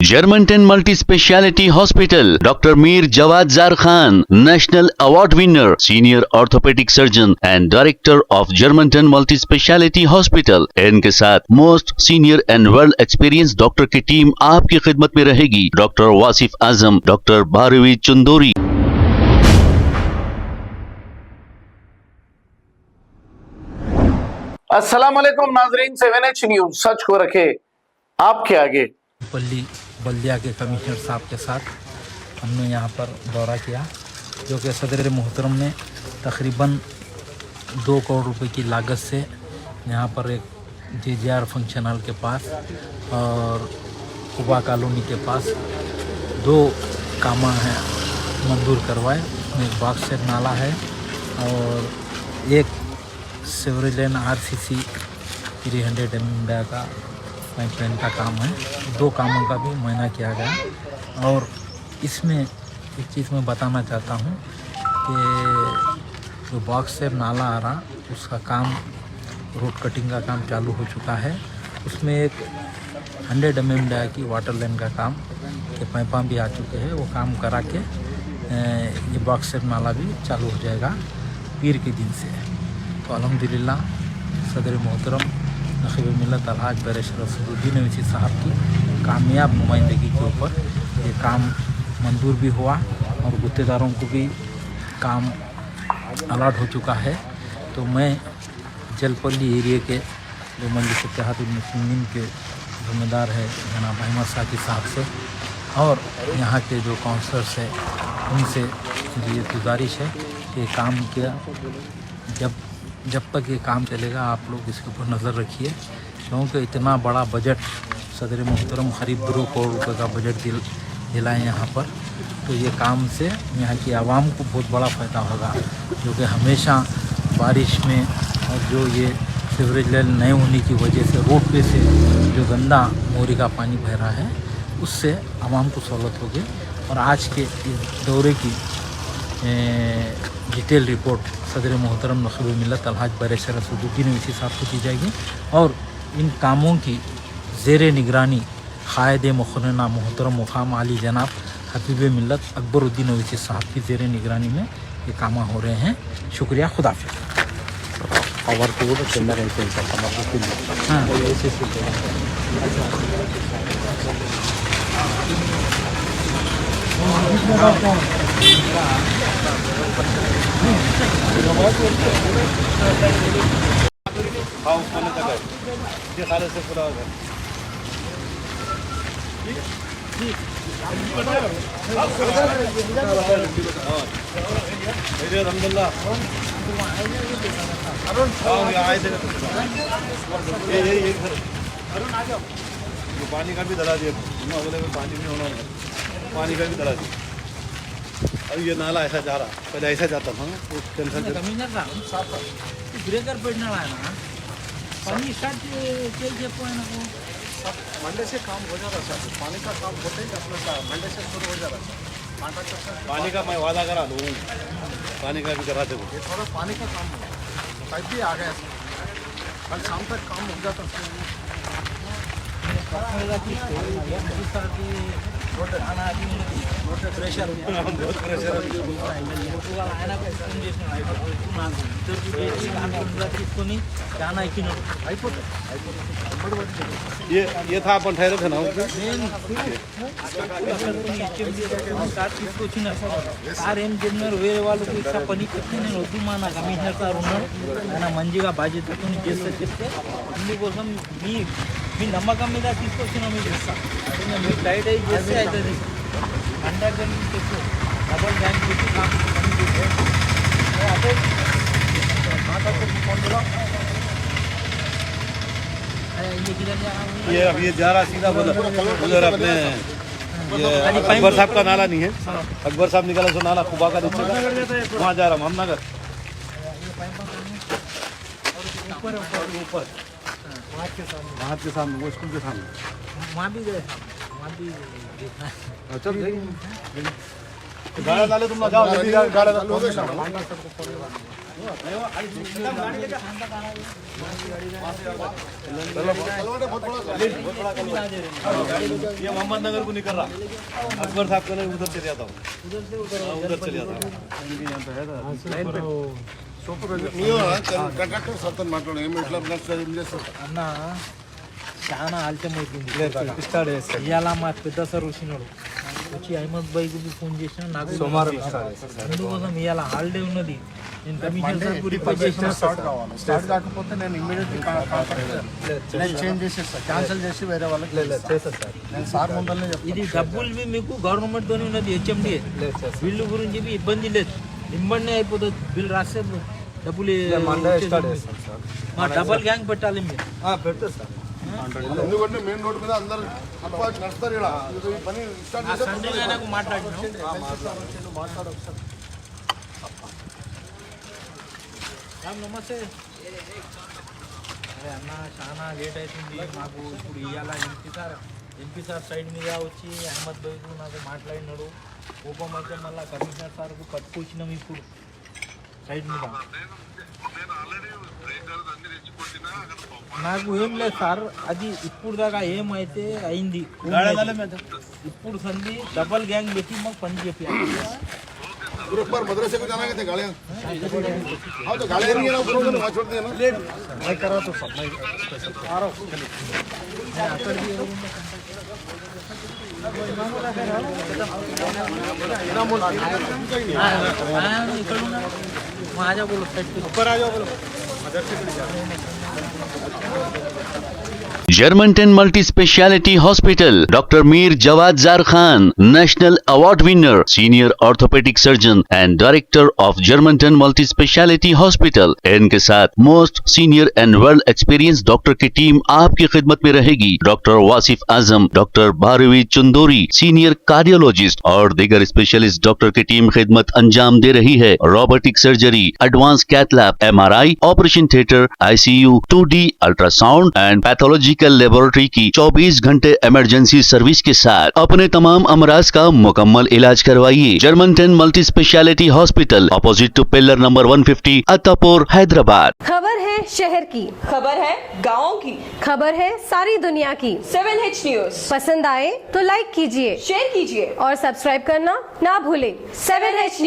Germanton multi speciality hospital, doctor Mir Jawad Zar Khan, national award winner, senior orthopaedic surgeon and director of Germanten multi speciality hospital. इनके साथ most senior and well experience doctor की team आपकी खिदमत में रहेगी। Doctor Wasif Azam, doctor Bharvi Chandori. अस्सलाम वालेकुम नाजरीन, 7H न्यूज सच को रखे आपके आगे। बल्दिया के कमिश्नर साहब के साथ हमने यहाँ पर दौरा किया, जो कि सदर मोहतरम ने तकरीबन 2 करोड़ रुपए की लागत से यहाँ पर एक JJR फंक्शन हॉल के पास और कुबा कॉलोनी के पास 2 कामा हैं मंजूर करवाए। उसमें एक बॉक्स सेट नाला है और एक सीवरेज लाइन RCC 300 mm का पाइपलाइन का काम है। 2 कामों का भी मुआयना किया गया। और इसमें एक चीज़ मैं बताना चाहता हूँ कि जो बॉक्स से नाला आ रहा उसका काम, रोड कटिंग का काम चालू हो चुका है। उसमें एक 100 mm की वाटर लाइन का काम के पाइपां भी आ चुके हैं। वो काम करा के ये बॉक्स से नाला भी चालू हो जाएगा पीर के दिन से। तो अल्हम्दुलिल्लाह सदर मोहतरम नखीब मिल्लत अलहाज बैरिस्टर असदुद्दीन ओवैसी साहब की कामयाब नुमाइंदगी के ऊपर ये काम मंजूर भी हुआ और गुत्तेदारों को भी काम अलॉट हो चुका है। तो मैं जलपल्ली एरिया के जो मजलिस इत्तेहादुल मुस्लिमीन के ज़िम्मेदार है जनाब अहमद साकी साहब से और यहाँ के जो काउंसलर्स हैं उनसे ये गुजारिश है कि काम किया जब तक ये काम चलेगा आप लोग इसके ऊपर नज़र रखिए, क्योंकि इतना बड़ा बजट सदर मोहतरम करीब 2 करोड़ रुपए का बजट दिलाए यहाँ पर। तो ये काम से यहाँ की आवाम को बहुत बड़ा फ़ायदा होगा, जो कि हमेशा बारिश में और जो ये सीवरेज लाइन नए होने की वजह से रोड पे से जो गंदा मोरी का पानी बह रहा है उससे आवाम को सहूलत होगी। और आज के इस दौरे की डिटेल रिपोर्ट सदर मोहतरम नखीब मिल्लत अलहाज बैरिस्टर असदुद्दीन ओवैसी साहब को दी जाएगी और इन कामों की ज़ेर निगरानी क़ायद मुक़र्रना मोहतरम मुक़ाम आली जनाब हबीब मिल्लत अकबरुद्दीन ओवैसी साहब की ज़ेर निगरानी में ये काम हो रहे हैं। शुक्रिया, खुदाफ़िज़। और को तो चंदा रहते हैं हाँ पानी का भी धरा दिया, पानी भी होना, पानी का भी धरा दिया। अब ये नाला ऐसा जा रहा, पहले ऐसा जाता था ना, तो टेंशन ब्रेकर पड़ने वाला है ना, पानी स्टार्ट ना मंडे से काम हो जाता सर, पानी का काम होते ही अपना मंडे से शुरू हो जाता। पानी का मैं वादा करा दूँ, पानी का भी करा दे। ये थोड़ा पानी का काम पाइप भी आ गया, कल शाम तक काम हो जाता। प्रेशर ये था अपन ठहरे थे ना తీసుకొచ్చిన ఆర్ఎం జనరల్ వేరే వాళ్ళకి ఇట్లా పని చెప్తే నేను వద్దు మా నా కమిషనర్ సార్ ఉన్నాడు, ఆయన మంచిగా బాధ్యతతో చేస్తే చెప్తే అందుకోసం మీ నమ్మకం మీద తీసుకొచ్చిన మీకు ఇస్తాను. మీరు టైట్ అయ్యి చేస్తే అవుతుంది. కండక్టర్ చెప్పు డబల్ ట్యాంక్ పెట్టి నాకు పని చేస్తే అదే ये अब ये जा रहा सीधा उधर अपने ये अकबर साहब का नाला नहीं है, अकबर साहब निकाला सो नाला कुबा का नीचे का, वहाँ जा रहा मोहम्मदनगर ऊपर वहाँ के सामने वो स्कूल के सामने वहाँ भी गए, वहाँ भी देखना है। चल गाड़ा डाले तुम ना जाओ, गाड़ा ये मोहम्मद नगर को निकल रहा, अकबर साहब को नहीं, उधर चले जाता हूँ, उधर चले जाता हूँ। కంట్రాక్టర్ సత్తం మాట్లాడు ఏమి ఇట్లా ఏం చేస్తారు అన్న చాలా ఆలస్యం అవుతుంది స్టార్ట్ చేస్తాను ఇవాళ మా పెద్ద సార్ వచ్చినాడు వచ్చి అహ్మద్ భాయ్కి ఫోన్ చేసిన నాకు సోమవారం అందుకోసం ఇవాళ హాలిడే ఉన్నది నేను కమిషనర్ సార్ రిక్వెస్ట్ చేసిన స్టార్ట్ కాకపోతే నేను ఇమ్మీడియట్లీ నేను చేంజ్ చేసేస్తాను క్యాన్సిల్ చేసి వేరే వాళ్ళకి చేస్తాను సార్ నేను సార్ ముందరనే చెప్తాను ఇది డబ్బులు మీకు గవర్నమెంట్ తోనే ఉన్నది హెచ్ఎండి బిల్లు గురించి ఇబ్బంది లేదు ఇబ్బంది అయిపోతుంది బిల్ రాస్తే డబ్బులు మా డబల్ గ్యాంగ్ పెట్టాలి మీరు పెడతారు సార్ ఎందుకంటే మెయిన్ రోడ్ మీద అందరు నడుస్తారు ఇక్కడ ఈ పని స్టార్ట్ సండే నాకు మాట్లాడచ్చు నమస్తే అరే అన్న చాలా లేట్ అవుతుంది మాకు ఇప్పుడు ఇవాళ ఎంపీ సార్ సైడ్ మీద వచ్చి అహ్మద్ భాయ్కు నాకు మాట్లాడినాడు కోపం అయితే మళ్ళీ కమిషనర్ సార్కు పట్టుకొచ్చినాం ఇప్పుడు సైడ్ మీద నాకు ఏం లేదు సార్ అది ఇప్పుడు దాకా ఏమైతే అయింది ఇప్పుడు సంధి డబల్ గ్యాంగ్ పెట్టి మాకు పని చెప్పారు एक बार मदरसे को जाना थे गाड़ियाँ हाँ तो गाड़ियाँ नहीं है ना ऊपर वहाँ छोड़ दिया ना लेट मैं करा तो सब मैं आ रहा हूँ माझ्या बोलो ऊपर आ जाओ बोलो Germantown Multi Speciality Hospital, Dr. Mir Jawad Zar Khan, National Award winner, Senior Orthopedic Surgeon and Director of Germantown Multi Speciality Hospital. इनके साथ most senior and world experience doctor की टीम आपकी खिदमत में रहेगी। Doctor Wasif Azam, doctor Bharvi Chandori, senior cardiologist और दीगर specialist doctor की टीम खिदमत अंजाम दे रही है। Robotic surgery, advance cath lab, MRI, operation theatre, ICU, 2D ultrasound and pathological laboratory की 24 घंटे इमरजेंसी सर्विस के साथ अपने तमाम अमराज का मुकम्मल इलाज करवाइए। Germanten multi speciality hospital, opposite to pillar number 150, Attapur, Hyderabad. खबर है शहर की, खबर है गाँव की, खबर है सारी दुनिया की। 7H न्यूज पसंद आए तो लाइक कीजिए, शेयर कीजिए और सब्सक्राइब करना ना भूलें। 7H news.